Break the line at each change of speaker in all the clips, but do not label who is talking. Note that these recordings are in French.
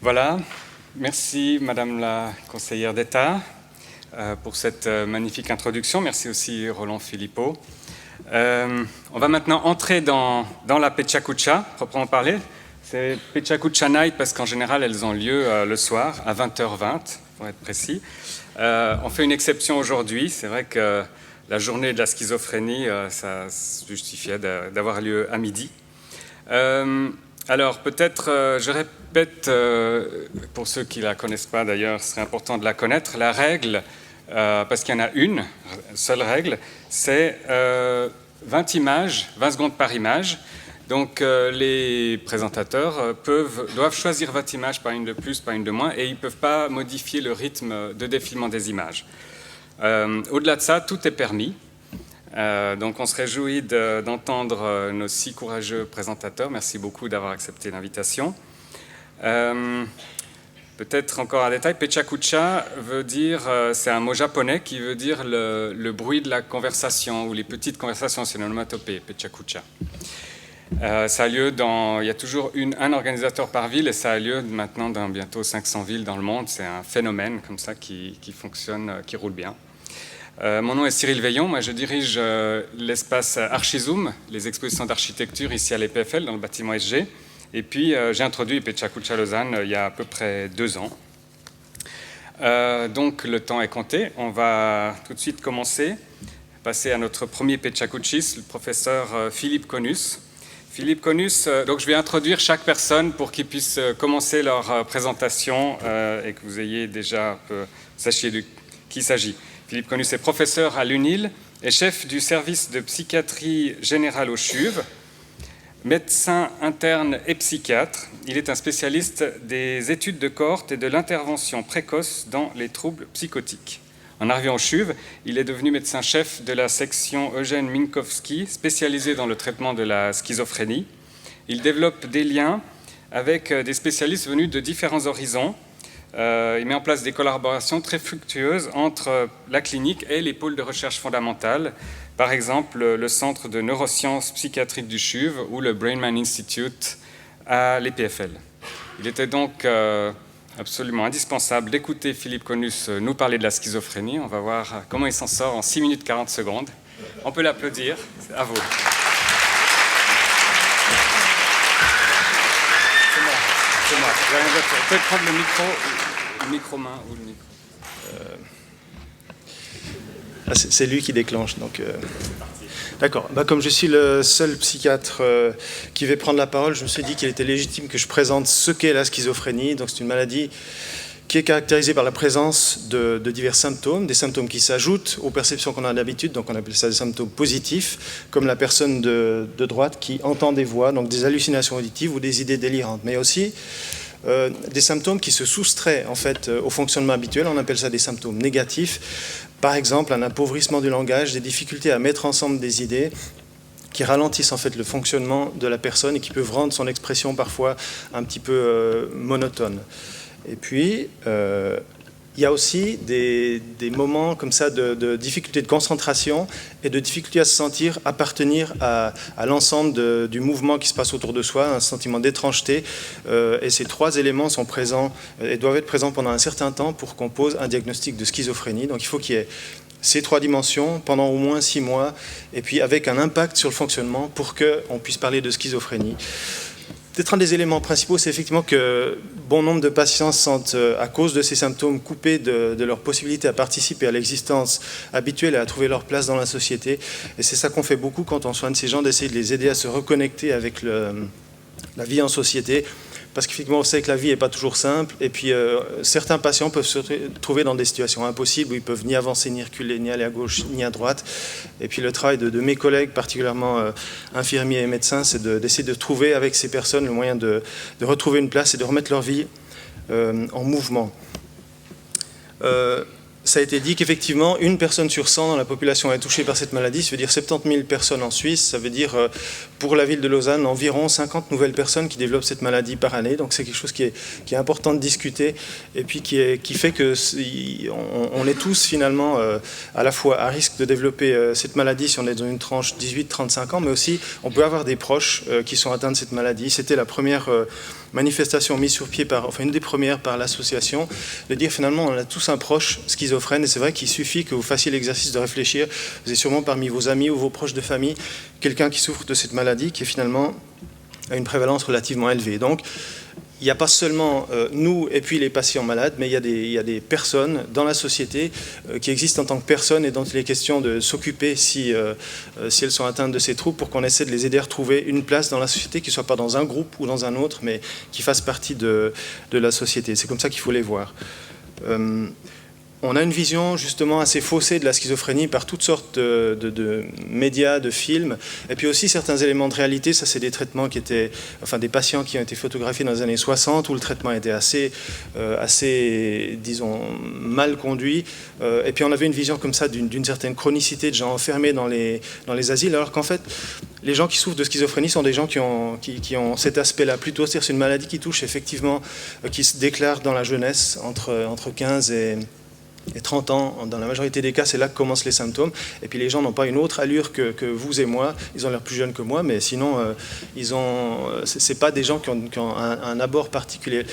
Voilà, merci Madame la conseillère d'État pour cette magnifique introduction. Merci aussi Roland Philippot. On va maintenant entrer dans la Pechakucha, proprement parler. C'est Pechakucha Night parce qu'en général elles ont lieu le soir à 20h20, pour être précis. On fait une exception aujourd'hui, c'est vrai que la journée de la schizophrénie, ça justifiait d'avoir lieu à midi. Alors peut-être, je répète, pour ceux qui ne la connaissent pas d'ailleurs, ce serait important de la connaître, la règle, parce qu'il y en a une seule règle, c'est 20 images, 20 secondes par image. Donc les présentateurs doivent choisir 20 images, pas une de plus, pas une de moins, et ils ne peuvent pas modifier le rythme de défilement des images. Au-delà de ça, tout est permis. Donc on se réjouit d'entendre nos 6 courageux présentateurs. Merci beaucoup d'avoir accepté l'invitation. Peut-être encore un détail, Pechakucha veut dire, c'est un mot japonais qui veut dire le bruit de la conversation ou les petites conversations, c'est une onomatopée, Pechakucha. Ça a lieu il y a toujours un organisateur par ville et ça a lieu maintenant dans bientôt 500 villes dans le monde. C'est un phénomène comme ça qui fonctionne, qui roule bien. Mon nom est Cyril Veillon, moi je dirige l'espace Archizoom, les expositions d'architecture ici à l'EPFL dans le bâtiment SG. Et puis j'ai introduit Pechakucha Lausanne il y a à peu près 2 ans. Donc le temps est compté, on va tout de suite passer à notre premier Pechakuchiste, le professeur Philippe Conus. Philippe Conus, donc je vais introduire chaque personne pour qu'ils puissent commencer leur présentation et que vous ayez déjà sachiez de qui il s'agit. Philippe Conus est professeur à l'UNIL et chef du service de psychiatrie générale au CHUV, médecin interne et psychiatre. Il est un spécialiste des études de cohorte et de l'intervention précoce dans les troubles psychotiques. En arrivant au CHUV, il est devenu médecin-chef de la section Eugène Minkowski, spécialisée dans le traitement de la schizophrénie. Il développe des liens avec des spécialistes venus de différents horizons. Il met en place des collaborations très fructueuses entre la clinique et les pôles de recherche fondamentale, par exemple le Centre de neurosciences psychiatriques du CHUV ou le Brainman Institute à l'EPFL. Il était donc absolument indispensable d'écouter Philippe Conus nous parler de la schizophrénie. On va voir comment il s'en sort en 6 minutes 40 secondes. On peut l'applaudir, c'est à vous. C'est moi. Vous pouvez prendre le micro-main ou le micro.
C'est lui qui déclenche. Donc, D'accord. Comme je suis le seul psychiatre qui va prendre la parole, je me suis dit qu'il était légitime que je présente ce qu'est la schizophrénie. Donc, c'est une maladie qui est caractérisée par la présence de divers symptômes, des symptômes qui s'ajoutent aux perceptions qu'on a d'habitude, donc on appelle ça des symptômes positifs, comme la personne de droite qui entend des voix, donc des hallucinations auditives ou des idées délirantes, mais aussi des symptômes qui se soustraient en fait au fonctionnement habituel, on appelle ça des symptômes négatifs, par exemple un appauvrissement du langage, des difficultés à mettre ensemble des idées, qui ralentissent en fait le fonctionnement de la personne et qui peuvent rendre son expression parfois un petit peu monotone. Et puis, il y a aussi des moments comme ça de difficulté de concentration et de difficulté à se sentir appartenir à l'ensemble du mouvement qui se passe autour de soi, un sentiment d'étrangeté. Et ces 3 éléments sont présents et doivent être présents pendant un certain temps pour qu'on pose un diagnostic de schizophrénie. Donc il faut qu'il y ait ces 3 dimensions pendant au moins 6 mois et puis avec un impact sur le fonctionnement pour qu'on puisse parler de schizophrénie. Peut-être un des éléments principaux, c'est effectivement que bon nombre de patients se sentent, à cause de ces symptômes, coupés de leur possibilité à participer à l'existence habituelle et à trouver leur place dans la société. Et c'est ça qu'on fait beaucoup quand on soigne ces gens, d'essayer de les aider à se reconnecter avec la vie en société. Parce qu'effectivement, on sait que la vie n'est pas toujours simple. Et puis, certains patients peuvent se trouver dans des situations impossibles où ils peuvent ni avancer, ni reculer, ni aller à gauche, ni à droite. Et puis, le travail de mes collègues, particulièrement infirmiers et médecins, c'est d'essayer de trouver avec ces personnes le moyen de retrouver une place et de remettre leur vie en mouvement. ça a été dit qu'effectivement, une personne sur 100 dans la population est touchée par cette maladie. Ça veut dire 70 000 personnes en Suisse. Ça veut dire, pour la ville de Lausanne, environ 50 nouvelles personnes qui développent cette maladie par année. Donc c'est quelque chose qui est important de discuter et puis qui fait qu'on est tous finalement à la fois à risque de développer cette maladie si on est dans une tranche 18-35 ans, mais aussi on peut avoir des proches qui sont atteints de cette maladie. C'était la première manifestation mise sur pied une des premières par l'association, de dire finalement on a tous un proche schizophrène et c'est vrai qu'il suffit que vous fassiez l'exercice de réfléchir. Vous avez sûrement parmi vos amis ou vos proches de famille quelqu'un qui souffre de cette maladie qui est finalement à une prévalence relativement élevée. Donc il n'y a pas seulement nous et puis les patients malades, mais il y a des personnes dans la société qui existent en tant que personnes et dont il est question de s'occuper si elles sont atteintes de ces troubles pour qu'on essaie de les aider à retrouver une place dans la société, qui ne soit pas dans un groupe ou dans un autre, mais qui fasse partie de la société. C'est comme ça qu'il faut les voir. On a une vision justement assez faussée de la schizophrénie par toutes sortes de médias, de films, et puis aussi certains éléments de réalité. Ça, c'est des traitements des patients qui ont été photographiés dans les années 60, où le traitement était assez disons, mal conduit. Et puis on avait une vision comme ça d'une certaine chronicité de gens enfermés dans les asiles, alors qu'en fait, les gens qui souffrent de schizophrénie sont des gens qui ont cet aspect-là plutôt. C'est-à-dire c'est une maladie qui touche effectivement, qui se déclare dans la jeunesse, entre 15 et 30 ans, dans la majorité des cas, c'est là que commencent les symptômes. Et puis les gens n'ont pas une autre allure que vous et moi. Ils ont l'air plus jeunes que moi, mais sinon, c'est pas des gens qui ont un abord particulier.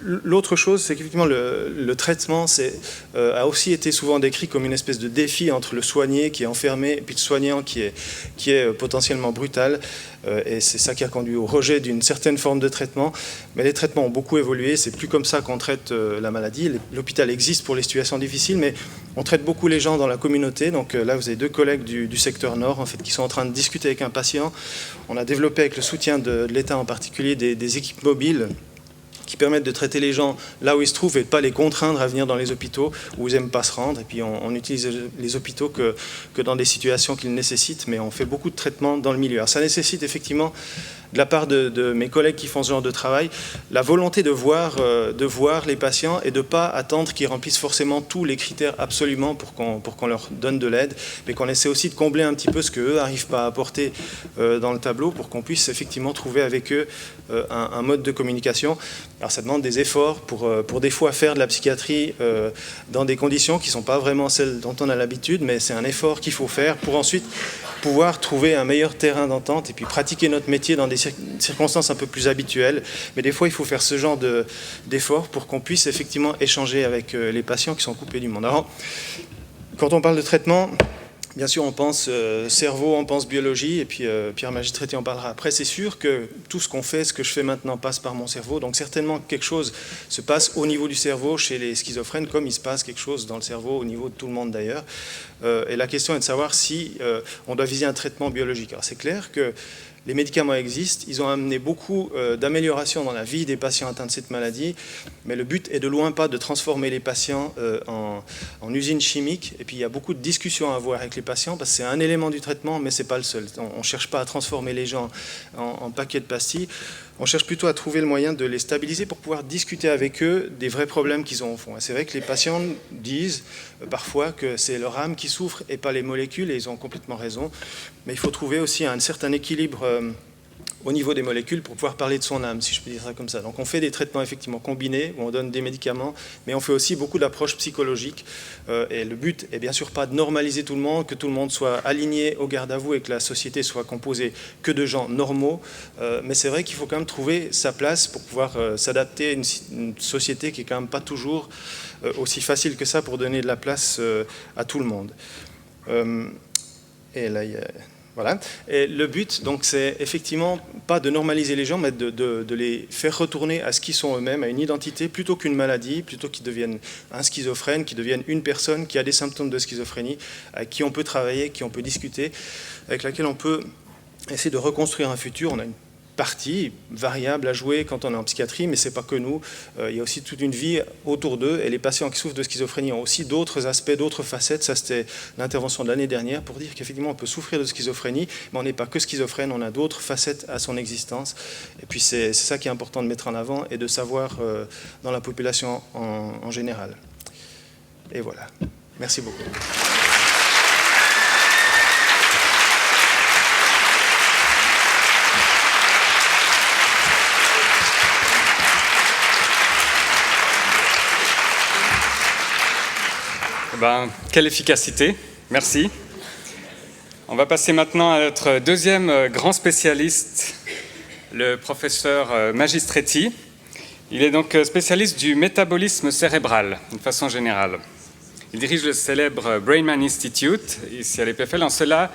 L'autre chose, c'est qu'effectivement, le traitement a aussi été souvent décrit comme une espèce de défi entre le soigné qui est enfermé et puis le soignant qui est potentiellement brutal. Et c'est ça qui a conduit au rejet d'une certaine forme de traitement. Mais les traitements ont beaucoup évolué. C'est plus comme ça qu'on traite la maladie. L'hôpital existe pour les situations difficiles, mais on traite beaucoup les gens dans la communauté. Donc là, vous avez deux collègues du secteur nord, en fait, qui sont en train de discuter avec un patient. On a développé, avec le soutien de l'État en particulier, des équipes mobiles qui permettent de traiter les gens là où ils se trouvent et de ne pas les contraindre à venir dans les hôpitaux où ils n'aiment pas se rendre. Et puis on utilise les hôpitaux que dans des situations qu'ils nécessitent, mais on fait beaucoup de traitements dans le milieu. Alors ça nécessite effectivement, de la part de mes collègues qui font ce genre de travail, la volonté de voir les patients et de ne pas attendre qu'ils remplissent forcément tous les critères absolument pour qu'on leur donne de l'aide, mais qu'on essaie aussi de combler un petit peu ce qu'eux n'arrivent pas à apporter dans le tableau pour qu'on puisse effectivement trouver avec eux un mode de communication. Alors ça demande des efforts pour des fois faire de la psychiatrie dans des conditions qui ne sont pas vraiment celles dont on a l'habitude, mais c'est un effort qu'il faut faire pour ensuite pouvoir trouver un meilleur terrain d'entente et puis pratiquer notre métier dans des circonstances un peu plus habituelles. Mais des fois, il faut faire ce genre d'efforts pour qu'on puisse effectivement échanger avec les patients qui sont coupés du monde. Alors, quand on parle de traitement, bien sûr, on pense cerveau, on pense biologie, et puis Pierre Magistretti en parlera après. C'est sûr que tout ce qu'on fait, ce que je fais maintenant, passe par mon cerveau. Donc certainement quelque chose se passe au niveau du cerveau chez les schizophrènes, comme il se passe quelque chose dans le cerveau au niveau de tout le monde d'ailleurs. Et la question est de savoir si on doit viser un traitement biologique. Alors c'est clair que les médicaments existent, ils ont amené beaucoup d'améliorations dans la vie des patients atteints de cette maladie, mais le but est de loin pas de transformer les patients en usines chimiques. Et puis il y a beaucoup de discussions à avoir avec les patients, parce que c'est un élément du traitement, mais ce n'est pas le seul. On ne cherche pas à transformer les gens en paquets de pastilles, on cherche plutôt à trouver le moyen de les stabiliser pour pouvoir discuter avec eux des vrais problèmes qu'ils ont au fond. Et c'est vrai que les patients disent parfois que c'est leur âme qui souffre et pas les molécules, et ils ont complètement raison. Mais il faut trouver aussi un certain équilibre au niveau des molécules pour pouvoir parler de son âme, si je peux dire ça comme ça. Donc on fait des traitements effectivement combinés, où on donne des médicaments, mais on fait aussi beaucoup d'approches psychologiques. Et le but est bien sûr pas de normaliser tout le monde, que tout le monde soit aligné au garde à vous et que la société soit composée que de gens normaux. Mais c'est vrai qu'il faut quand même trouver sa place pour pouvoir s'adapter à une société qui est quand même pas toujours aussi facile que ça pour donner de la place à tout le monde. Et là, il y a... Voilà. Et le but, donc, c'est effectivement pas de normaliser les gens, mais de les faire retourner à ce qu'ils sont eux-mêmes, à une identité, plutôt qu'une maladie, plutôt qu'ils deviennent un schizophrène, qu'ils deviennent une personne qui a des symptômes de schizophrénie, avec qui on peut travailler, qui on peut discuter, avec laquelle on peut essayer de reconstruire un futur. On a une partie variable à jouer quand on est en psychiatrie, mais ce n'est pas que nous. Il y a aussi toute une vie autour d'eux, et les patients qui souffrent de schizophrénie ont aussi d'autres aspects, d'autres facettes. Ça, c'était l'intervention de l'année dernière pour dire qu'effectivement, on peut souffrir de schizophrénie, mais on n'est pas que schizophrène, on a d'autres facettes à son existence. Et puis, c'est ça qui est important de mettre en avant et de savoir dans la population en général. Et voilà. Merci beaucoup.
Quelle efficacité, merci. On va passer maintenant à notre deuxième grand spécialiste, le professeur Magistretti. Il est donc spécialiste du métabolisme cérébral, de façon générale. Il dirige le célèbre Brainman Institute, ici à l'EPFL. En cela,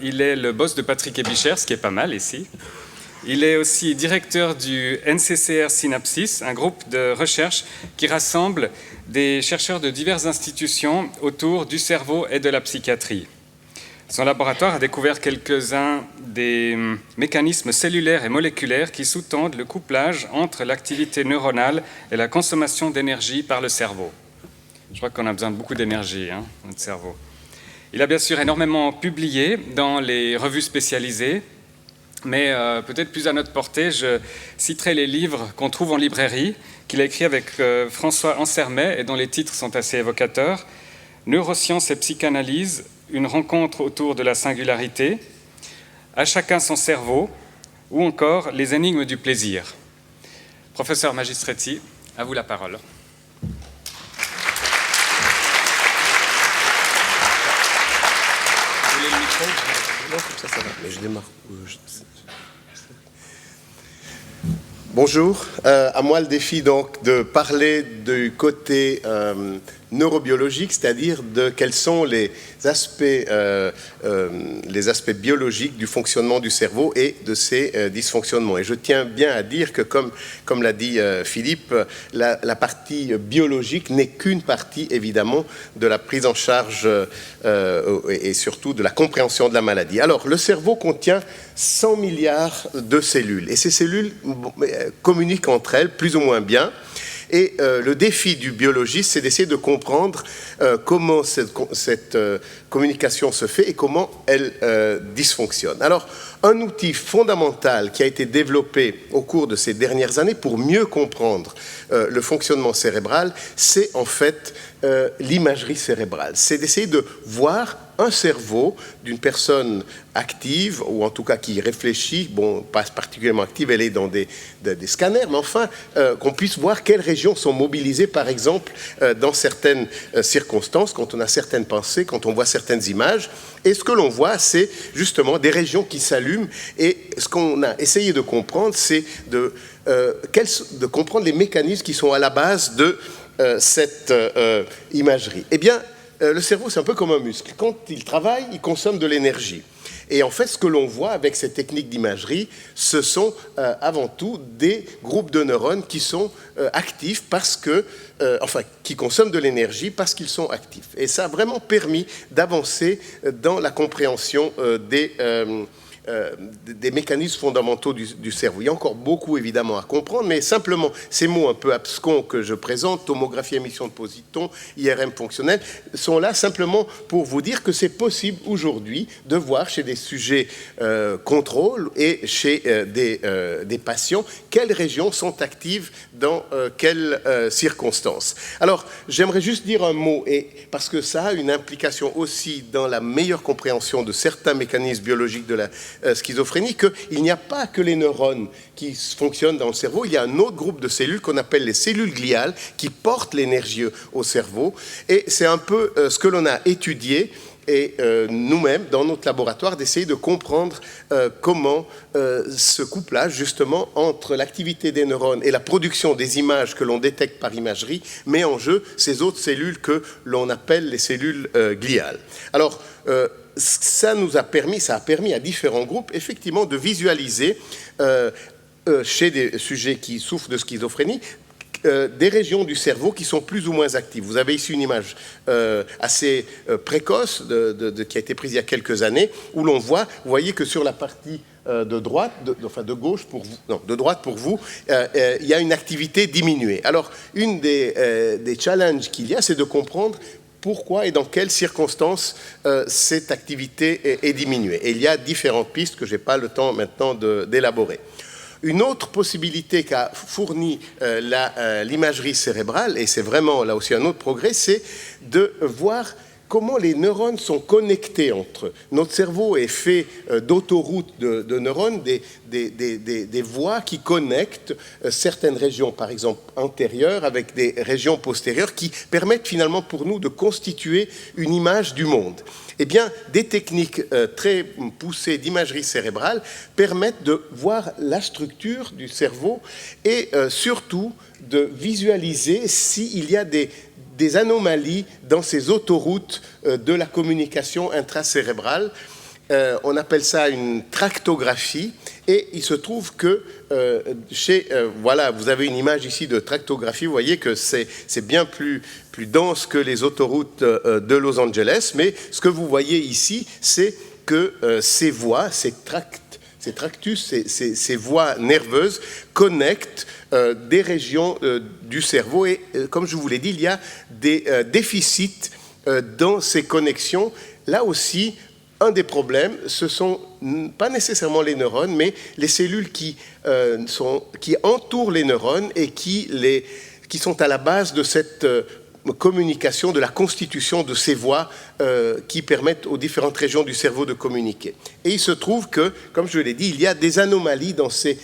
il est le boss de Patrick Ebicher, ce qui est pas mal ici. Il est aussi directeur du NCCR Synapsis, un groupe de recherche qui rassemble des chercheurs de diverses institutions autour du cerveau et de la psychiatrie. Son laboratoire a découvert quelques-uns des mécanismes cellulaires et moléculaires qui sous-tendent le couplage entre l'activité neuronale et la consommation d'énergie par le cerveau. Je crois qu'on a besoin de beaucoup d'énergie, dans notre cerveau. Il a bien sûr énormément publié dans les revues spécialisées, mais peut-être plus à notre portée, je citerai les livres qu'on trouve en librairie, qu'il a écrits avec François Ansermet et dont les titres sont assez évocateurs. Neurosciences et psychanalyse, une rencontre autour de la singularité, À chacun son cerveau, ou encore Les énigmes du plaisir. Professeur Magistretti, à vous la parole. Vous voulez le micro ?
Non, comme ça va, mais je démarre. Bonjour, à moi le défi donc de parler du côté neurobiologique, c'est-à-dire de quels sont les aspects biologiques du fonctionnement du cerveau et de ses dysfonctionnements. Et je tiens bien à dire que, comme l'a dit Philippe, la partie biologique n'est qu'une partie, évidemment, de la prise en charge et surtout de la compréhension de la maladie. Alors, le cerveau contient 100 milliards de cellules, et ces cellules communiquent entre elles plus ou moins bien. Et le défi du biologiste, c'est d'essayer de comprendre comment cette communication se fait et comment elle dysfonctionne. Alors, un outil fondamental qui a été développé au cours de ces dernières années pour mieux comprendre le fonctionnement cérébral, c'est en fait l'imagerie cérébrale. C'est d'essayer de voir un cerveau d'une personne active, ou en tout cas qui réfléchit, bon, pas particulièrement active, elle est dans des scanners, mais enfin, qu'on puisse voir quelles régions sont mobilisées, par exemple, dans certaines circonstances, quand on a certaines pensées, quand on voit certaines images. Et ce que l'on voit, c'est justement des régions qui s'allument, et ce qu'on a essayé de comprendre, c'est de comprendre les mécanismes qui sont à la base de cette imagerie. Eh bien, le cerveau, c'est un peu comme un muscle. Quand il travaille, il consomme de l'énergie. Et en fait, ce que l'on voit avec ces techniques d'imagerie, ce sont avant tout des groupes de neurones qui sont actifs parce que, qui consomment de l'énergie parce qu'ils sont actifs. Et ça a vraiment permis d'avancer dans la compréhension des mécanismes fondamentaux du cerveau. Il y a encore beaucoup, évidemment, à comprendre, mais simplement, ces mots un peu abscons que je présente, tomographie, émission de positons, IRM fonctionnel, sont là simplement pour vous dire que c'est possible aujourd'hui de voir chez des sujets contrôle et chez des patients quelles régions sont actives dans quelles circonstances. Alors, j'aimerais juste dire un mot, parce que ça a une implication aussi dans la meilleure compréhension de certains mécanismes biologiques de la schizophrénie, qu'il n'y a pas que les neurones qui fonctionnent dans le cerveau, il y a un autre groupe de cellules qu'on appelle les cellules gliales qui portent l'énergie au cerveau, et c'est un peu ce que l'on a étudié, et nous-mêmes, dans notre laboratoire, d'essayer de comprendre comment ce couplage, justement, entre l'activité des neurones et la production des images que l'on détecte par imagerie, met en jeu ces autres cellules que l'on appelle les cellules gliales. Alors, ça a permis à différents groupes, effectivement, de visualiser chez des sujets qui souffrent de schizophrénie, des régions du cerveau qui sont plus ou moins actives. Vous avez ici une image assez précoce qui a été prise il y a quelques années, où l'on voit, vous voyez que sur la partie de droite, de gauche pour vous, non, de droite pour vous, il y a une activité diminuée. Alors, une des challenges qu'il y a, c'est de comprendre pourquoi et dans quelles circonstances cette activité est diminuée. Et il y a différentes pistes que je n'ai pas le temps maintenant d'élaborer. Une autre possibilité qu'a fourni l'imagerie cérébrale, et c'est vraiment là aussi un autre progrès, c'est de voir comment les neurones sont connectés entre eux. Notre cerveau est fait d'autoroutes de neurones, des voies qui connectent certaines régions, par exemple antérieures, avec des régions postérieures, qui permettent finalement pour nous de constituer une image du monde. Eh bien, des techniques très poussées d'imagerie cérébrale permettent de voir la structure du cerveau et surtout de visualiser s'il y a des anomalies dans ces autoroutes de la communication intracérébrale. On appelle ça une tractographie, et il se trouve que voilà, vous avez une image ici de tractographie, vous voyez que c'est bien plus dense que les autoroutes de Los Angeles, mais ce que vous voyez ici, c'est que ces voies, ces tractus, ces voies nerveuses connectent des régions du cerveau, et comme je vous l'ai dit, il y a des déficits dans ces connexions. Là aussi, un des problèmes, ce ne sont pas nécessairement les neurones, mais les cellules qui entourent les neurones et qui sont à la base de cette communication, de la constitution de ces voies qui permettent aux différentes régions du cerveau de communiquer. Et il se trouve que, comme je l'ai dit, il y a des anomalies dans ces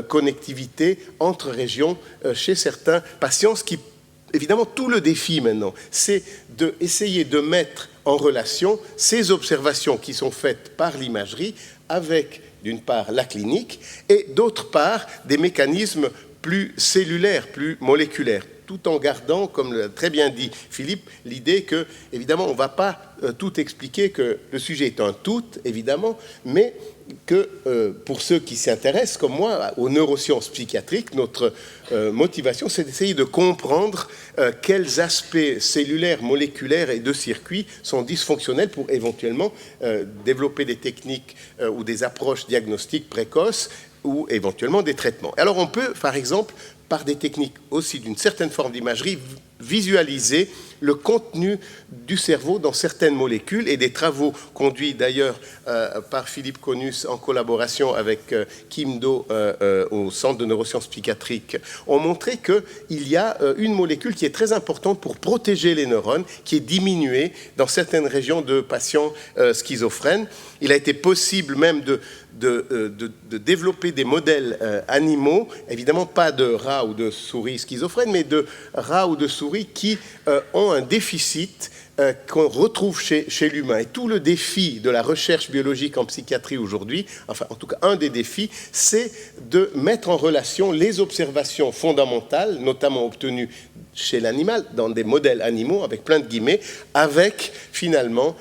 connectivités entre régions chez certains patients, ce qui, évidemment, tout le défi maintenant, c'est d'essayer de mettre en relation ces observations qui sont faites par l'imagerie avec, d'une part, la clinique et, d'autre part, des mécanismes plus cellulaires, plus moléculaires, tout en gardant, comme l'a très bien dit Philippe, l'idée que, évidemment, on ne va pas tout expliquer, que le sujet est un tout, évidemment, mais que pour ceux qui s'intéressent, comme moi, aux neurosciences psychiatriques, notre motivation, c'est d'essayer de comprendre quels aspects cellulaires, moléculaires et de circuits sont dysfonctionnels pour éventuellement développer des techniques ou des approches diagnostiques précoces ou éventuellement des traitements. Alors on peut, par exemple, par des techniques aussi d'une certaine forme d'imagerie, visualiser le contenu du cerveau dans certaines molécules, et des travaux conduits d'ailleurs par Philippe Conus en collaboration avec Kim Do au Centre de neurosciences psychiatriques ont montré qu'il y a une molécule qui est très importante pour protéger les neurones, qui est diminuée dans certaines régions de patients schizophrènes. Il a été possible même de développer des modèles animaux, évidemment pas de rats ou de souris schizophrènes, mais de rats ou de souris qui ont un déficit qu'on retrouve chez l'humain. Et tout le défi de la recherche biologique en psychiatrie aujourd'hui, enfin en tout cas un des défis, c'est de mettre en relation les observations fondamentales, notamment obtenues chez l'animal, dans des modèles animaux, avec plein de guillemets, avec finalement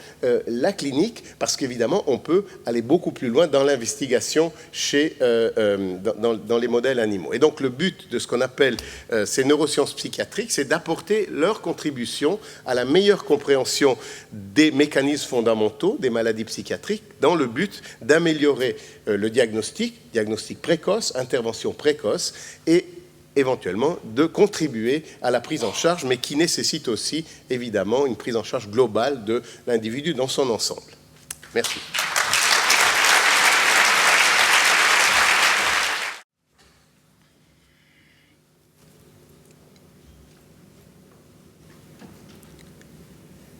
la clinique, parce qu'évidemment on peut aller beaucoup plus loin dans l'investigation dans les modèles animaux. Et donc le but de ce qu'on appelle ces neurosciences psychiatriques, c'est d'apporter leur contribution à la meilleure compréhension des mécanismes fondamentaux des maladies psychiatriques, dans le but d'améliorer le diagnostic précoce, intervention précoce, et éventuellement de contribuer à la prise en charge, mais qui nécessite aussi évidemment une prise en charge globale de l'individu dans son ensemble. Merci.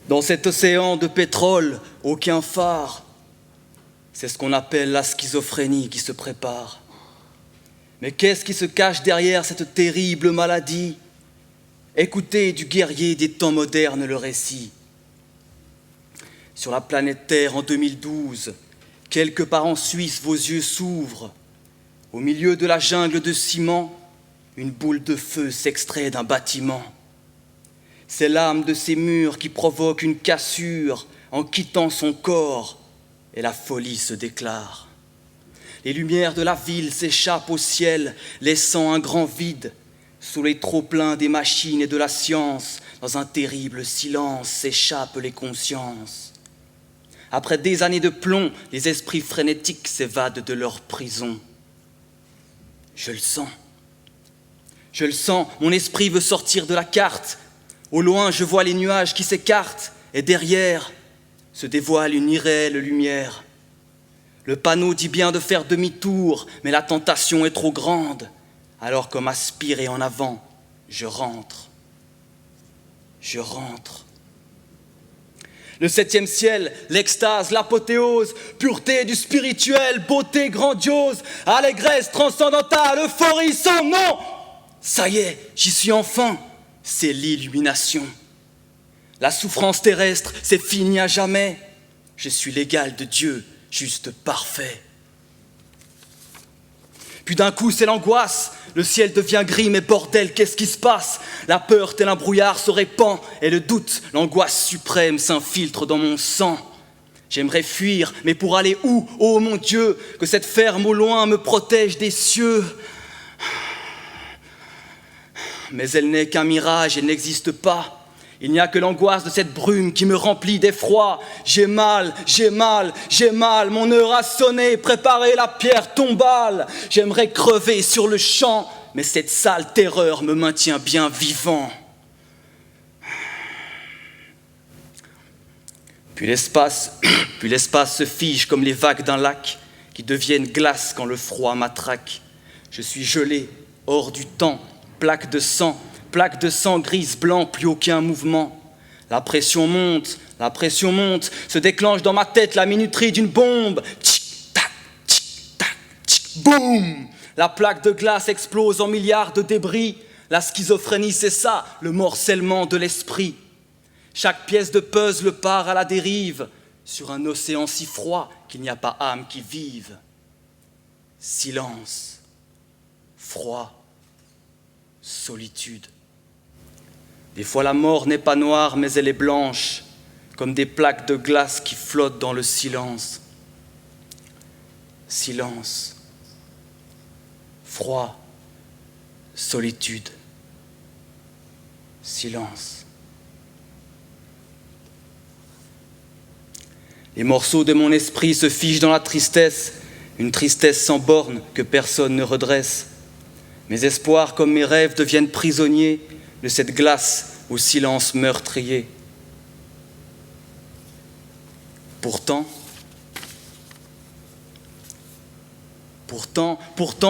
Dans cet océan de pétrole, aucun phare. C'est ce qu'on appelle la schizophrénie qui se prépare. Mais qu'est-ce qui se cache derrière cette terrible maladie? Écoutez du guerrier des temps modernes le récit. Sur la planète Terre en 2012, quelque part en Suisse, vos yeux s'ouvrent. Au milieu de la jungle de ciment, une boule de feu s'extrait d'un bâtiment. C'est l'âme de ces murs qui provoque une cassure en quittant son corps, et la folie se déclare. Les lumières de la ville s'échappent au ciel, laissant un grand vide. Sous les trop-pleins des machines et de la science, dans un terrible silence s'échappent les consciences. Après des années de plomb, les esprits frénétiques s'évadent de leur prison. Je le sens, mon esprit veut sortir de la carte. Au loin, je vois les nuages qui s'écartent, et derrière se dévoile une irréelle lumière. Le panneau dit bien de faire demi-tour, mais la tentation est trop grande. Alors comme aspiré en avant, je rentre. Je rentre. Le 7e ciel, l'extase, l'apothéose, pureté du spirituel, beauté grandiose, allégresse transcendantale, euphorie sans nom. Ça y est, j'y suis enfin, c'est l'illumination. La souffrance terrestre, c'est fini à jamais. Je suis l'égal de Dieu, juste parfait. Puis d'un coup, c'est l'angoisse. Le ciel devient gris, mais bordel, qu'est-ce qui se passe? La peur, tel un brouillard, se répand, et le doute, l'angoisse suprême, s'infiltre dans mon sang. J'aimerais fuir, mais pour aller où? Oh mon Dieu, que cette ferme au loin me protège des cieux. Mais elle n'est qu'un mirage, elle n'existe pas. Il n'y a que l'angoisse de cette brume qui me remplit d'effroi. J'ai mal, j'ai mal, j'ai mal, mon heure a sonné, préparez la pierre tombale. J'aimerais crever sur le champ, mais cette sale terreur me maintient bien vivant. Puis l'espace se fige comme les vagues d'un lac qui deviennent glace quand le froid m'attraque. Je suis gelé, hors du temps, plaque de sang grise-blanc, plus aucun mouvement. La pression monte, se déclenche dans ma tête la minuterie d'une bombe. Tic-tac, tic-tac, tic, boum! La plaque de glace explose en milliards de débris. La schizophrénie, c'est ça, le morcellement de l'esprit. Chaque pièce de puzzle part à la dérive, sur un océan si froid qu'il n'y a pas âme qui vive. Silence, froid, solitude. Des fois la mort n'est pas noire, mais elle est blanche, comme des plaques de glace qui flottent dans le silence. Silence, froid, solitude, silence. Les morceaux de mon esprit se figent dans la tristesse, une tristesse sans bornes que personne ne redresse. Mes espoirs comme mes rêves deviennent prisonniers de cette glace au silence meurtrier. Pourtant,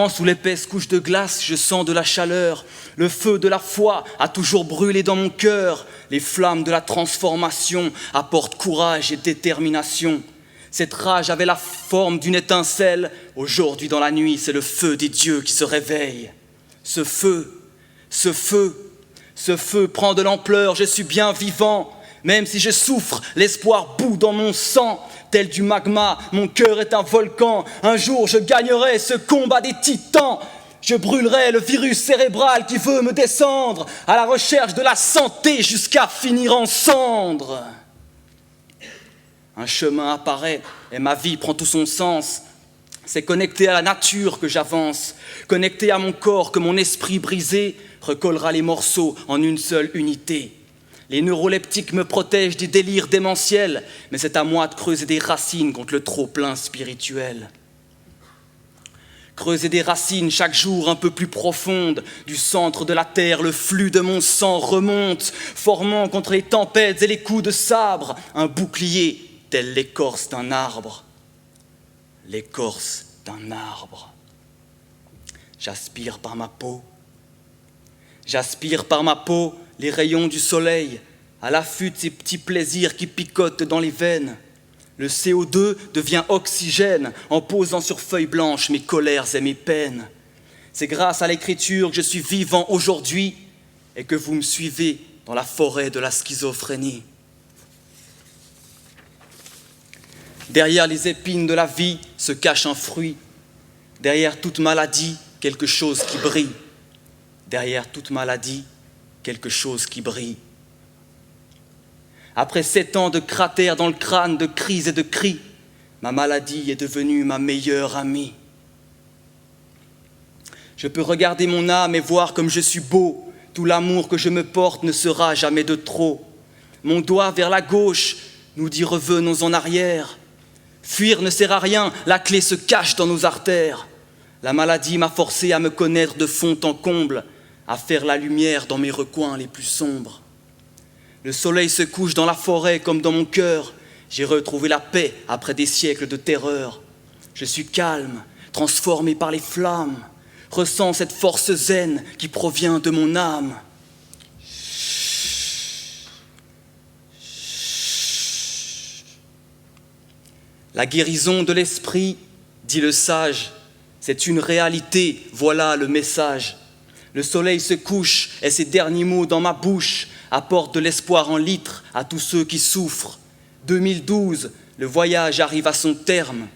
sous l'épaisse couche de glace, je sens de la chaleur. Le feu de la foi a toujours brûlé dans mon cœur. Les flammes de la transformation apportent courage et détermination. Cette rage avait la forme d'une étincelle. Aujourd'hui dans la nuit, c'est le feu des dieux qui se réveille. Ce feu prend de l'ampleur, je suis bien vivant. Même si je souffre, l'espoir bout dans mon sang. Tel du magma, mon cœur est un volcan. Un jour, je gagnerai ce combat des titans. Je brûlerai le virus cérébral qui veut me descendre, à la recherche de la santé jusqu'à finir en cendres. Un chemin apparaît et ma vie prend tout son sens. C'est connecté à la nature que j'avance, connecté à mon corps que mon esprit brisé recollera les morceaux en une seule unité. Les neuroleptiques me protègent des délires démentiels, mais c'est à moi de creuser des racines contre le trop-plein spirituel. Creuser des racines chaque jour un peu plus profondes. Du centre de la terre, le flux de mon sang remonte, formant contre les tempêtes et les coups de sabre un bouclier tel l'écorce d'un arbre. L'écorce d'un arbre. J'aspire par ma peau les rayons du soleil, à l'affût de ces petits plaisirs qui picotent dans les veines. Le CO2 devient oxygène en posant sur feuilles blanches mes colères et mes peines. C'est grâce à l'écriture que je suis vivant aujourd'hui et que vous me suivez dans la forêt de la schizophrénie. Derrière les épines de la vie se cache un fruit. Derrière toute maladie, quelque chose qui brille. Derrière toute maladie, quelque chose qui brille. Après 7 ans de cratères dans le crâne, de crises et de cris, ma maladie est devenue ma meilleure amie. Je peux regarder mon âme et voir comme je suis beau. Tout l'amour que je me porte ne sera jamais de trop. Mon doigt vers la gauche nous dit revenons en arrière. Fuir ne sert à rien, la clé se cache dans nos artères. La maladie m'a forcé à me connaître de fond en comble, à faire la lumière dans mes recoins les plus sombres. Le soleil se couche dans la forêt comme dans mon cœur. J'ai retrouvé la paix après des siècles de terreur. Je suis calme, transformé par les flammes, ressens cette force zen qui provient de mon âme. La guérison de l'esprit, dit le sage, c'est une réalité, voilà le message. Le soleil se couche et ses derniers mots dans ma bouche apportent de l'espoir en litres à tous ceux qui souffrent. 2012, le voyage arrive à son terme.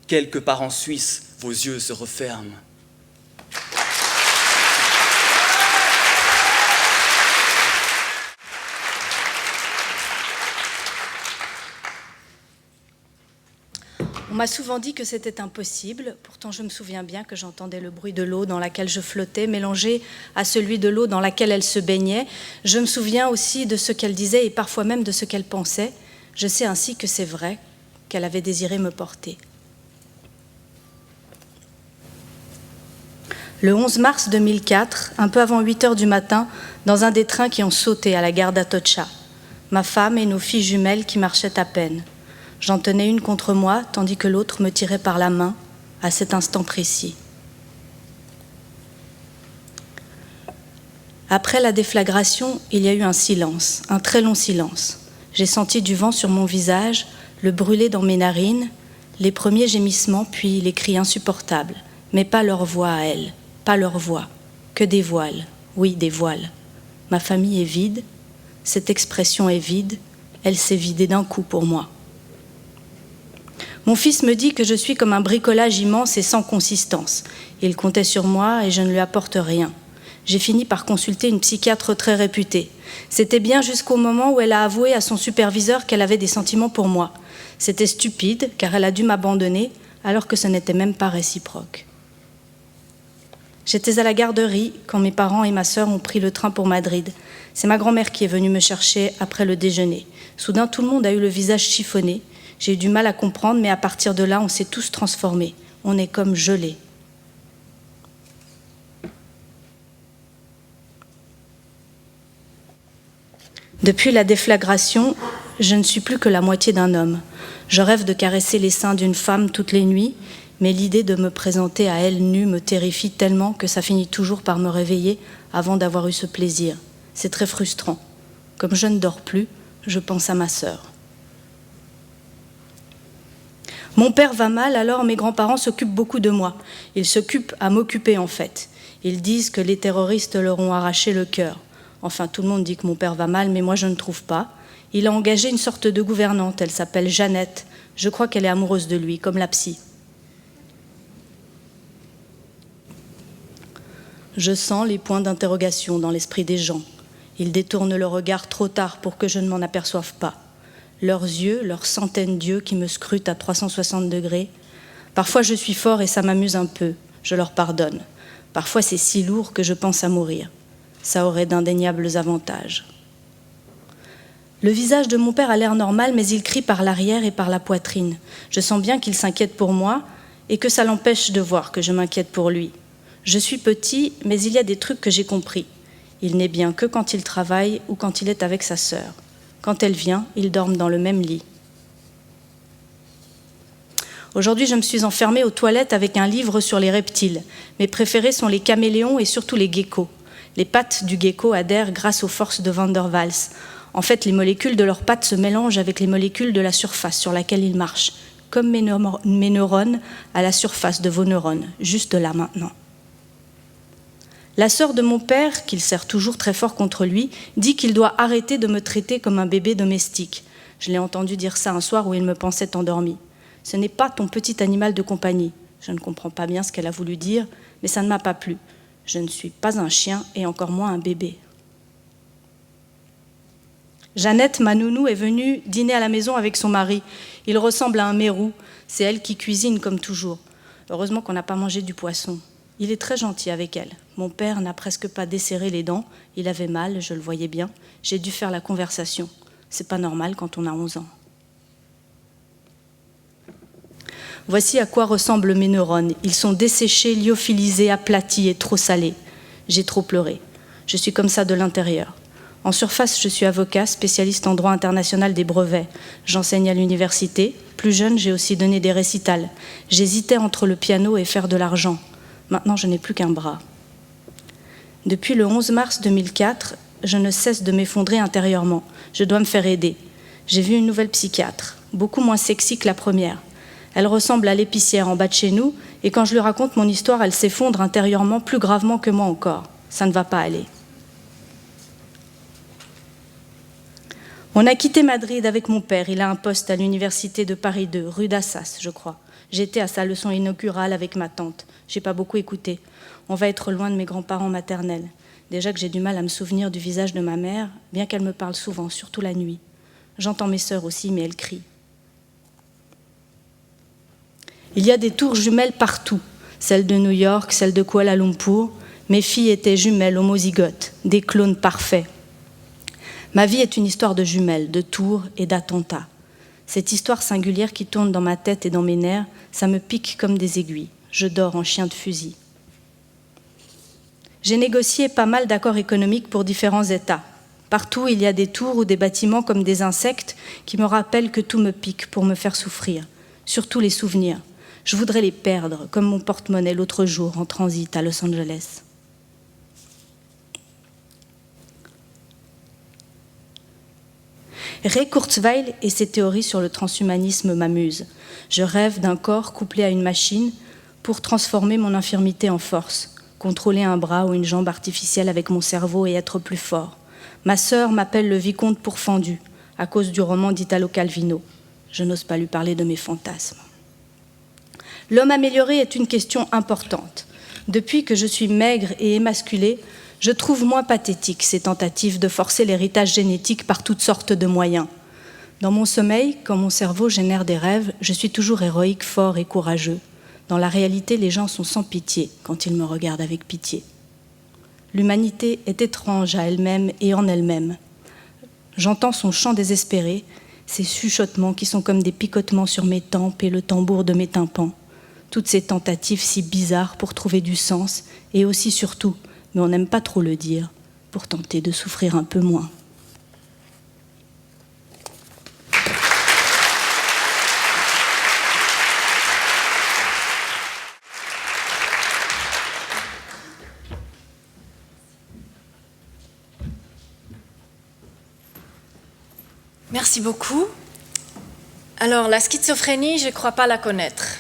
Quelque part en Suisse, vos yeux se referment.
On m'a souvent dit que c'était impossible, pourtant je me souviens bien que j'entendais le bruit de l'eau dans laquelle je flottais, mélangé à celui de l'eau dans laquelle elle se baignait. Je me souviens aussi de ce qu'elle disait et parfois même de ce qu'elle pensait. Je sais ainsi que c'est vrai qu'elle avait désiré me porter. Le 11 mars 2004, un peu avant 8 heures du matin, dans un des trains qui ont sauté à la gare d'Atocha, ma femme et nos filles jumelles qui marchaient à peine. J'en tenais une contre moi, tandis que l'autre me tirait par la main, à cet instant précis. Après la déflagration, il y a eu un silence, un très long silence. J'ai senti du vent sur mon visage, le brûler dans mes narines, les premiers gémissements, puis les cris insupportables, mais pas leur voix à elles, pas leur voix, que des voiles, oui, des voiles. Ma famille est vide, cette expression est vide, elle s'est vidée d'un coup pour moi. Mon fils me dit que je suis comme un bricolage immense et sans consistance. Il comptait sur moi et je ne lui apporte rien. J'ai fini par consulter une psychiatre très réputée. C'était bien jusqu'au moment où elle a avoué à son superviseur qu'elle avait des sentiments pour moi. C'était stupide, car elle a dû m'abandonner, alors que ce n'était même pas réciproque. J'étais à la garderie quand mes parents et ma sœur ont pris le train pour Madrid. C'est ma grand-mère qui est venue me chercher après le déjeuner. Soudain, tout le monde a eu le visage chiffonné. J'ai eu du mal à comprendre, mais à partir de là, on s'est tous transformés. On est comme gelés. Depuis la déflagration, je ne suis plus que la moitié d'un homme. Je rêve de caresser les seins d'une femme toutes les nuits, mais l'idée de me présenter à elle nue me terrifie tellement que ça finit toujours par me réveiller avant d'avoir eu ce plaisir. C'est très frustrant. Comme je ne dors plus, je pense à ma sœur. Mon père va mal, alors mes grands-parents s'occupent beaucoup de moi. Ils s'occupent à m'occuper en fait. Ils disent que les terroristes leur ont arraché le cœur. Enfin, tout le monde dit que mon père va mal, mais moi je ne trouve pas. Il a engagé une sorte de gouvernante, elle s'appelle Jeannette. Je crois qu'elle est amoureuse de lui, comme la psy. Je sens les points d'interrogation dans l'esprit des gens. Ils détournent le regard trop tard pour que je ne m'en aperçoive pas. Leurs yeux, leurs centaines d'yeux qui me scrutent à 360 degrés. Parfois je suis fort et ça m'amuse un peu, je leur pardonne. Parfois c'est si lourd que je pense à mourir. Ça aurait d'indéniables avantages. Le visage de mon père a l'air normal, mais il crie par l'arrière et par la poitrine. Je sens bien qu'il s'inquiète pour moi et que ça l'empêche de voir que je m'inquiète pour lui. Je suis petit, mais il y a des trucs que j'ai compris. Il n'est bien que quand il travaille ou quand il est avec sa sœur. Quand elle vient, ils dorment dans le même lit. Aujourd'hui, je me suis enfermée aux toilettes avec un livre sur les reptiles. Mes préférés sont les caméléons et surtout les geckos. Les pattes du gecko adhèrent grâce aux forces de Van der Waals. En fait, les molécules de leurs pattes se mélangent avec les molécules de la surface sur laquelle ils marchent, comme mes neurones à la surface de vos neurones, juste là maintenant. La sœur de mon père, qu'il serre toujours très fort contre lui, dit qu'il doit arrêter de me traiter comme un bébé domestique. Je l'ai entendu dire ça un soir où il me pensait endormi. Ce n'est pas ton petit animal de compagnie. Je ne comprends pas bien ce qu'elle a voulu dire, mais ça ne m'a pas plu. Je ne suis pas un chien et encore moins un bébé. Jeannette, ma nounou, est venue dîner à la maison avec son mari. Il ressemble à un mérou. C'est elle qui cuisine comme toujours. Heureusement qu'on n'a pas mangé du poisson. Il est très gentil avec elle. Mon père n'a presque pas desserré les dents. Il avait mal, je le voyais bien. J'ai dû faire la conversation. C'est pas normal quand on a 11 ans. Voici à quoi ressemblent mes neurones. Ils sont desséchés, lyophilisés, aplatis et trop salés. J'ai trop pleuré. Je suis comme ça de l'intérieur. En surface, je suis avocat, spécialiste en droit international des brevets. J'enseigne à l'université. Plus jeune, j'ai aussi donné des récitals. J'hésitais entre le piano et faire de l'argent. Maintenant, je n'ai plus qu'un bras. Depuis le 11 mars 2004, je ne cesse de m'effondrer intérieurement. Je dois me faire aider. J'ai vu une nouvelle psychiatre, beaucoup moins sexy que la première. Elle ressemble à l'épicière en bas de chez nous, et quand je lui raconte mon histoire, elle s'effondre intérieurement plus gravement que moi encore. Ça ne va pas aller. On a quitté Madrid avec mon père. Il a un poste à l'université de Paris 2, rue d'Assas, je crois. J'étais à sa leçon inaugurale avec ma tante. J'ai pas beaucoup écouté. On va être loin de mes grands-parents maternels. Déjà que j'ai du mal à me souvenir du visage de ma mère, bien qu'elle me parle souvent, surtout la nuit. J'entends mes sœurs aussi, mais elles crient. Il y a des tours jumelles partout. Celle de New York, celle de Kuala Lumpur. Mes filles étaient jumelles homozygotes, des clones parfaits. Ma vie est une histoire de jumelles, de tours et d'attentats. Cette histoire singulière qui tourne dans ma tête et dans mes nerfs, ça me pique comme des aiguilles. Je dors en chien de fusil. J'ai négocié pas mal d'accords économiques pour différents États. Partout, il y a des tours ou des bâtiments comme des insectes qui me rappellent que tout me pique pour me faire souffrir. Surtout les souvenirs. Je voudrais les perdre, comme mon porte-monnaie l'autre jour en transit à Los Angeles. Ray Kurzweil et ses théories sur le transhumanisme m'amusent. Je rêve d'un corps couplé à une machine pour transformer mon infirmité en force, contrôler un bras ou une jambe artificielle avec mon cerveau et être plus fort. Ma sœur m'appelle le vicomte pourfendu, à cause du roman d'Italo Calvino. Je n'ose pas lui parler de mes fantasmes. L'homme amélioré est une question importante. Depuis que je suis maigre et émasculée, je trouve moins pathétique ces tentatives de forcer l'héritage génétique par toutes sortes de moyens. Dans mon sommeil, quand mon cerveau génère des rêves, je suis toujours héroïque, fort et courageux. Dans la réalité, les gens sont sans pitié quand ils me regardent avec pitié. L'humanité est étrange à elle-même et en elle-même. J'entends son chant désespéré, ses chuchotements qui sont comme des picotements sur mes tempes et le tambour de mes tympans. Toutes ces tentatives si bizarres pour trouver du sens et aussi surtout, mais on n'aime pas trop le dire, pour tenter de souffrir un peu moins.
Merci beaucoup. Alors, la schizophrénie, je ne crois pas la connaître.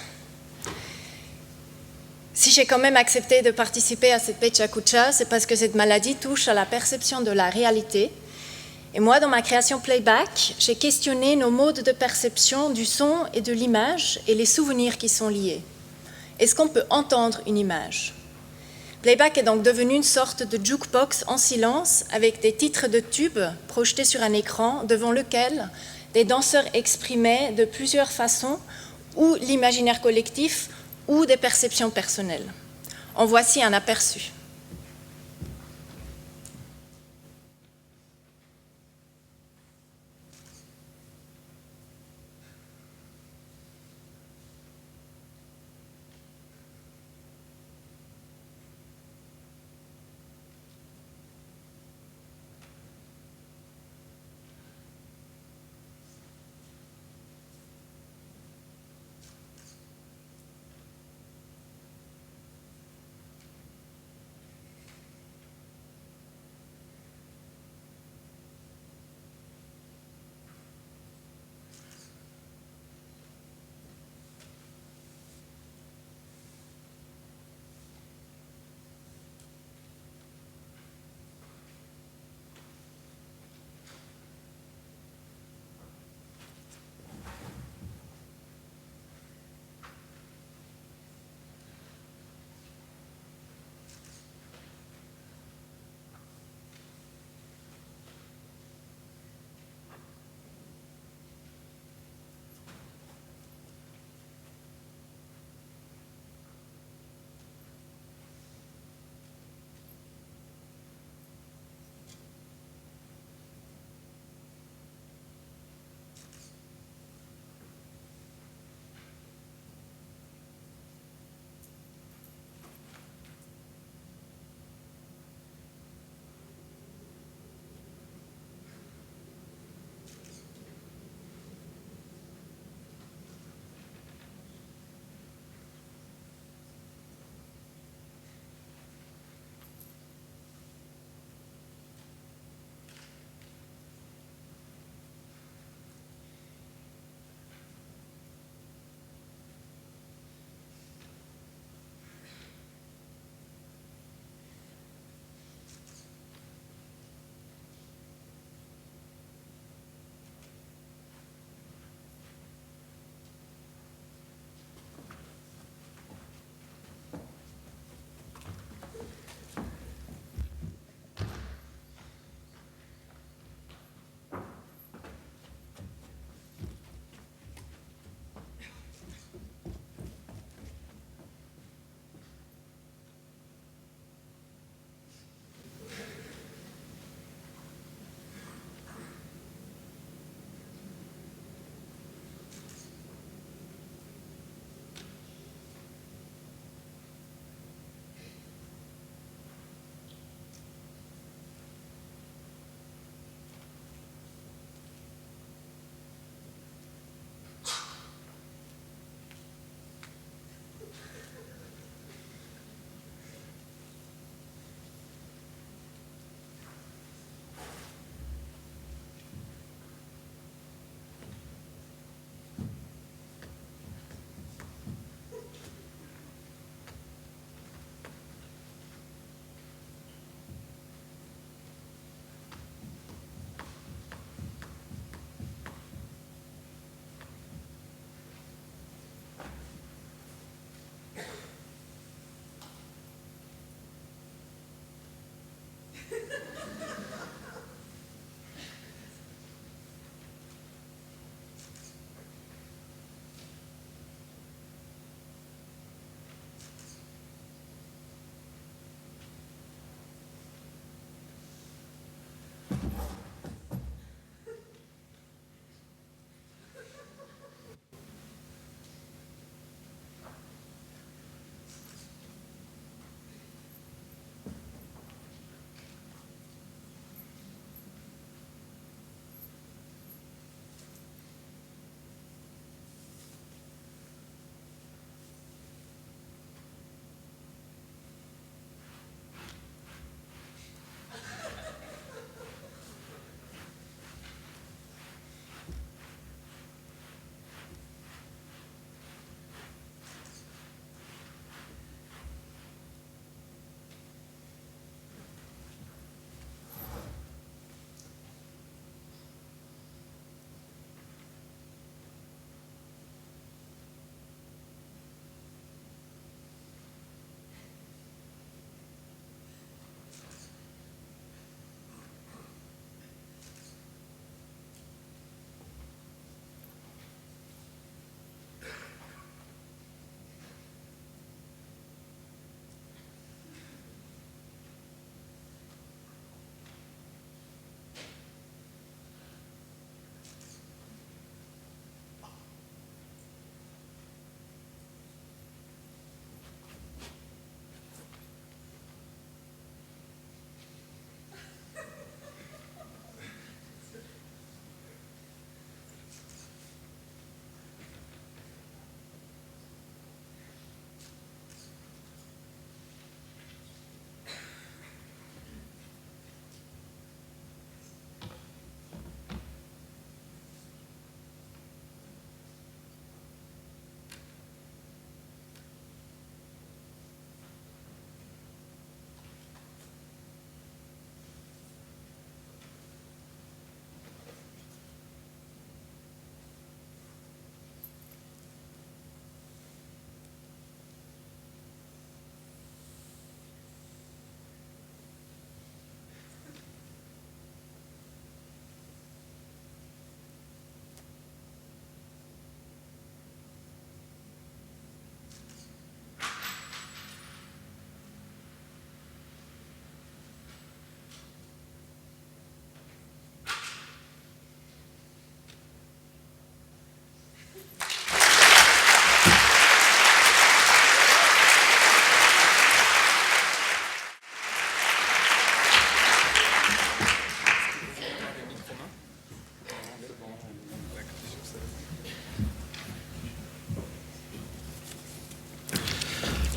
Si j'ai quand même accepté de participer à cette Pecha Kucha, c'est parce que cette maladie touche à la perception de la réalité. Et moi, dans ma création Playback, j'ai questionné nos modes de perception du son et de l'image et les souvenirs qui sont liés. Est-ce qu'on peut entendre une image ? Playback est donc devenu une sorte de jukebox en silence avec des titres de tubes projetés sur un écran devant lequel des danseurs exprimaient de plusieurs façons ou l'imaginaire collectif ou des perceptions personnelles. En voici un aperçu.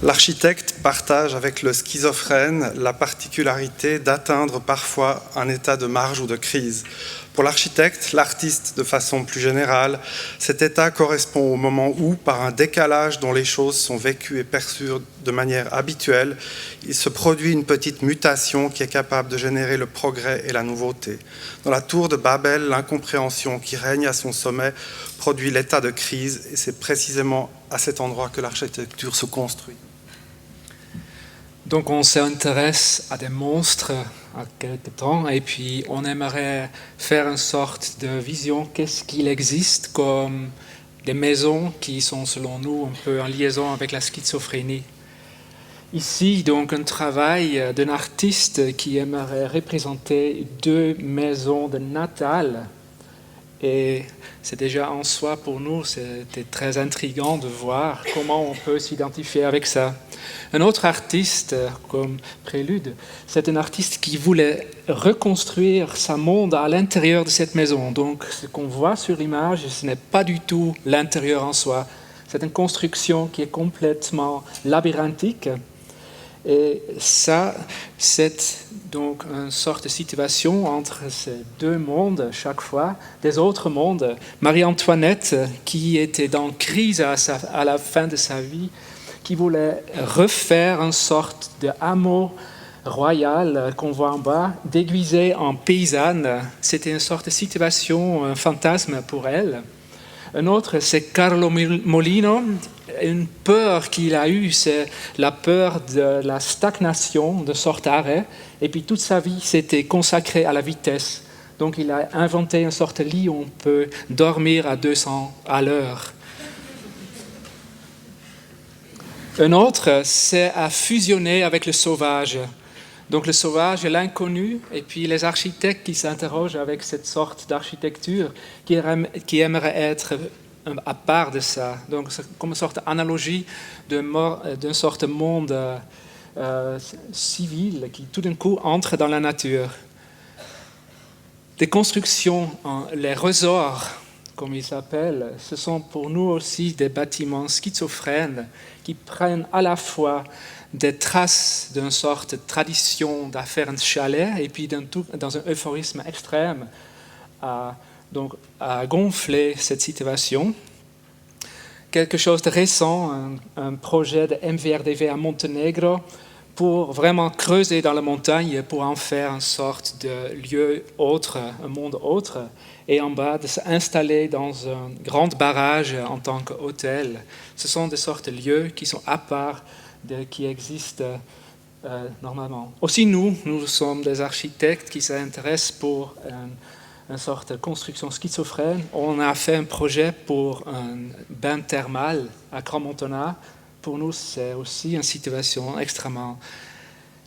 L'architecte partage avec le schizophrène la particularité d'atteindre parfois un état de marge ou de crise. Pour l'architecte, l'artiste de façon plus générale, cet état correspond au moment où, par un décalage dont les choses sont vécues et perçues de manière habituelle, il se produit une petite mutation qui est capable de générer le progrès et la nouveauté. Dans la tour de Babel, l'incompréhension qui règne à son sommet produit l'état de crise, et c'est précisément à cet endroit que l'architecture se construit.
Donc on s'intéresse à des monstres à quelque temps et puis on aimerait faire une sorte de vision. Qu'est-ce qu'il existe comme des maisons qui sont selon nous un peu en liaison avec la schizophrénie. Ici donc un travail d'un artiste qui aimerait représenter 2 maisons de Natal. Et c'est déjà en soi pour nous, c'était très intriguant de voir comment on peut s'identifier avec ça. Un autre artiste, comme Prélude, c'est un artiste qui voulait reconstruire sa monde à l'intérieur de cette maison. Donc ce qu'on voit sur l'image, ce n'est pas du tout l'intérieur en soi. C'est une construction qui est complètement labyrinthique. Et ça, c'est donc une sorte de situation entre ces 2 mondes, chaque fois, des autres mondes. Marie-Antoinette, qui était dans crise à la fin de sa vie, qui voulait refaire une sorte de hameau royal qu'on voit en bas, déguisé en paysanne. C'était une sorte de situation, un fantasme pour elle. Un autre, c'est Carlo Molino. Une peur qu'il a eue, c'est la peur de la stagnation, de sorte d'arrêt. Et puis toute sa vie, c'était consacré à la vitesse. Donc il a inventé une sorte de lit où on peut dormir à 200 à l'heure. Un autre, c'est à fusionner avec le sauvage. Donc le sauvage est l'inconnu, et puis les architectes qui s'interrogent avec cette sorte d'architecture, qui aimeraient être à part de ça. Donc c'est comme une sorte d'analogie d'une sorte de monde civil qui tout d'un coup entre dans la nature. Des constructions, les resorts, comme ils s'appellent, ce sont pour nous aussi des bâtiments schizophrènes qui prennent à la fois des traces d'une sorte de tradition d'affaires de chalet et puis dans un euphorisme extrême à gonfler cette situation. Quelque chose de récent, un projet de MVRDV à Monténégro pour vraiment creuser dans la montagne pour en faire une sorte de lieu autre, un monde autre, et en bas de s'installer dans un grand barrage en tant qu'hôtel. Ce sont des sortes de lieux qui sont à part, qui existent normalement. Aussi nous sommes des architectes qui s'intéressent pour une sorte de construction schizophrène. On a fait un projet pour un bain thermal à Crans-Montonnat. Pour nous, c'est aussi une situation extrêmement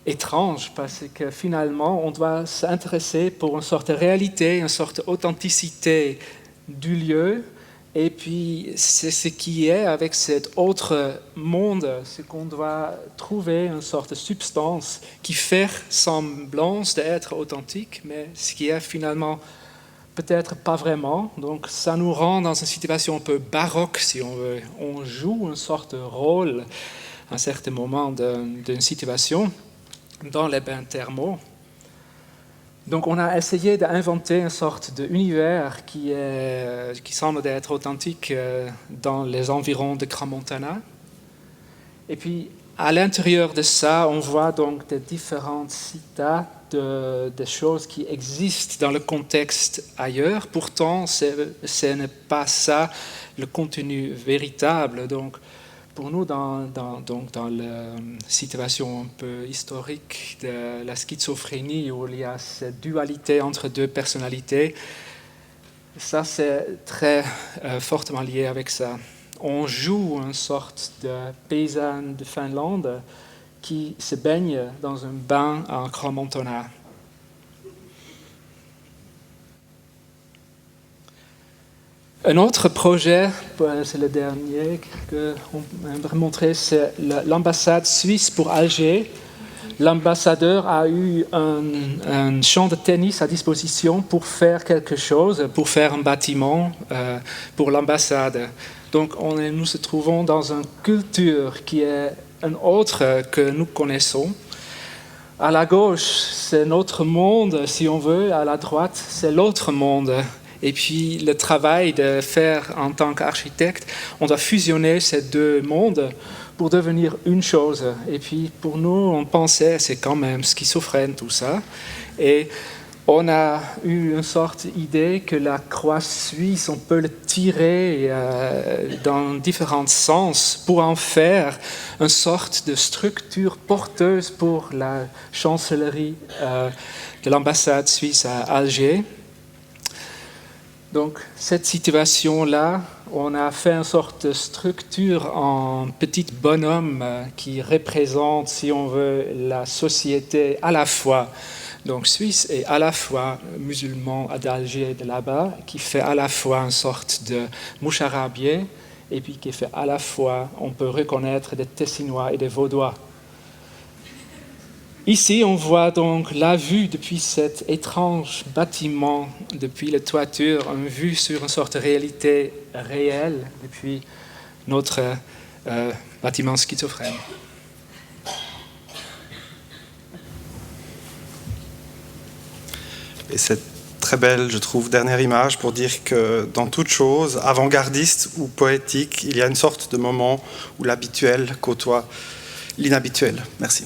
étrange parce que finalement, on doit s'intéresser pour une sorte de réalité, une sorte d'authenticité du lieu. Et puis, c'est ce qui est avec cet autre monde, c'est qu'on doit trouver une sorte de substance qui fait semblance d'être authentique, mais ce qui est finalement peut-être pas vraiment. Donc, ça nous rend dans une situation un peu baroque, si on veut. On joue une sorte de rôle à un certain moment d'une situation dans les bains thermaux. Donc, on a essayé d'inventer une sorte d'univers qui semble être authentique dans les environs de Crans-Montonnat. Et puis, à l'intérieur de ça, on voit donc des différentes citats des choses qui existent dans le contexte ailleurs. Pourtant, ce n'est pas ça le contenu véritable. Donc, pour nous, dans la situation un peu historique de la schizophrénie, où il y a cette dualité entre deux personnalités, ça c'est très fortement lié avec ça. On joue une sorte de paysanne de Finlande qui se baigne dans un bain en Crans-Montonnat. Un autre projet, c'est le dernier qu'on aimerait montrer, c'est l'ambassade suisse pour Alger. L'ambassadeur a eu un champ de tennis à disposition pour faire quelque chose, pour faire un bâtiment pour l'ambassade. Donc nous se trouvons dans une culture qui est une autre que nous connaissons. À la gauche, c'est notre monde, si on veut. À la droite, c'est l'autre monde. Et puis, le travail de faire en tant qu'architecte, on doit fusionner ces deux mondes pour devenir une chose. Et puis, pour nous, on pensait, c'est quand même schizophrène tout ça. Et on a eu une sorte d'idée que la croix suisse, on peut le tirer dans différents sens pour en faire une sorte de structure porteuse pour la chancellerie de l'ambassade suisse à Alger. Donc, cette situation-là, on a fait une sorte de structure en petit bonhomme qui représente, si on veut, la société à la fois donc suisse et à la fois musulman d'Alger de là-bas, qui fait à la fois une sorte de moucharabier et puis qui fait à la fois, on peut reconnaître des Tessinois et des Vaudois. Ici, on voit donc la vue depuis cet étrange bâtiment, depuis la toiture, une vue sur une sorte de réalité réelle depuis notre bâtiment schizophrène.
Et cette très belle, je trouve, dernière image pour dire que dans toute chose, avant-gardiste ou poétique, il y a une sorte de moment où l'habituel côtoie l'inhabituel. Merci.